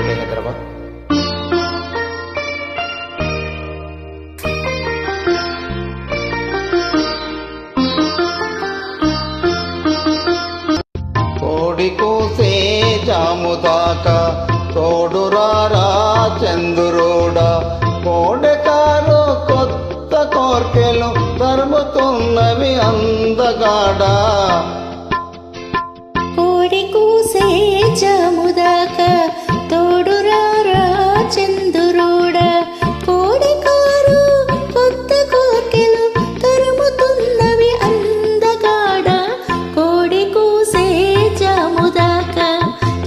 మావులి హైదరాబాద్. కోడి కూసే జాముదాకా తోడురారా చంద్రుడా, కోడెకారు కొత్త కోర్కెలు తరుముతున్నవి అందగాడా. కోడి కూసే జాముదాకా తోడురారా చంద్రుడా, కోడెకారు కొత్త కోర్కెలు తరుముతున్నవి అందగాడా. కోడి కూసే జాముదాకా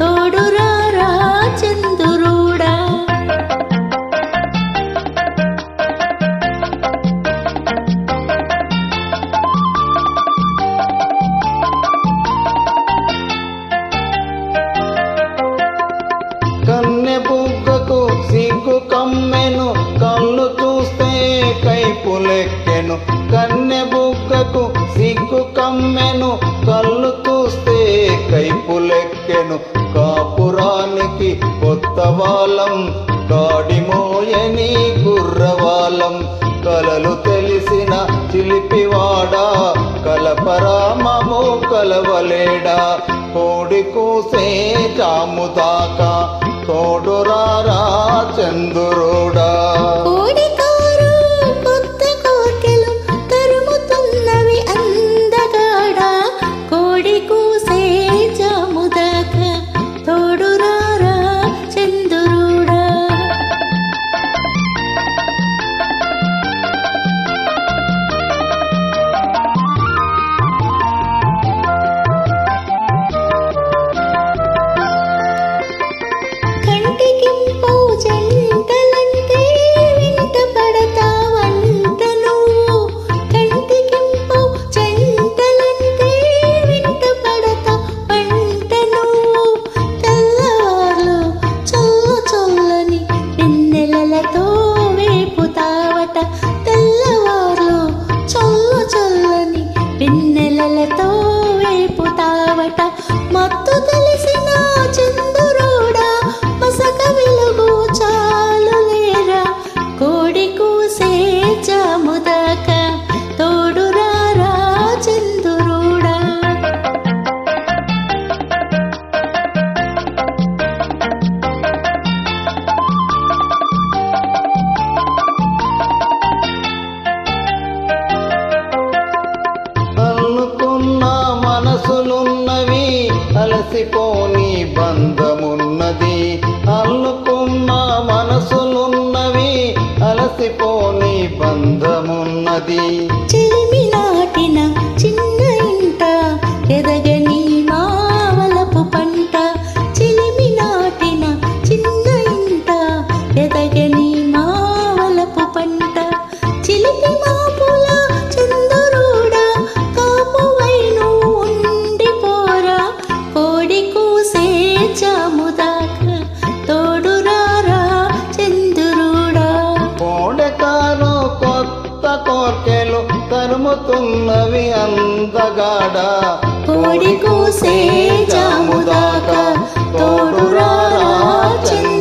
తోడురారా చంద్రుడా. కన్నె బుగ్గకు సిగ్గు కమ్మెను, కళ్ళు చూస్తే కైపులెక్కెను. కన్నె బుగ్గకు సిగ్గు కమ్మెను, కళ్ళు చూస్తే కైపులెక్కెను. కాపురానికి కొత్త వాళ్ళం, కాడిమోయని గుర్రవాలం. కలలు తెలిసిన చిలిపివాడా, కలపరామము కలవలేడా. కోడి కూసే జాముదాకా తోడురారా చంద్రుడా. కోడికారు కొత్త కోర్కెలు తరుముతున్నవి అందగాడా. కోడి కూసే జాముదాకా తోడురారా చంద్రుడా. కంటికింపో జంటలంటే వెంట పడతావంట నువ్వు. కంటికింపో జంటలంటే వెంట పడతావంట నువ్వు. తెల్లవార్లు చల్ల చల్లని వెన్నెలలతో వేపుతావట. తెల్లవార్లు చల్ల చల్లని వెన్నెలలతో వేపుతావట. మత్తు తెలిసిన చంద్రుడా, మసక వెలుగు చాలు లేరా. కోడి కూసే జాముదాకా తోడురారా చంద్రుడా. అల్లుకున్న మనసులున్నవి, అలసిపోని బంధమున్నది. అల్లుకున్న మనసులున్నవి, అలసిపోని బంధమున్నది. చెలిమి నాటిన చిన్న ఇంట ఎదగని మావలపు పంట. చెలిమి నాటిన చిన్న ఇంట ఎదగని మావలపు పంట. చిలిపి మాపుల చంద్రుడా, కాపువైను ఉండిపోరా. కోడి కూసే జాముదాకా తోడురారా చంద్రుడా. కోడెకారు కొత్త కోర్కెలు తరుముతున్నవి అందగాడా. కోడి కూసే జాముదాకా తోడురారా చంద్రుడా.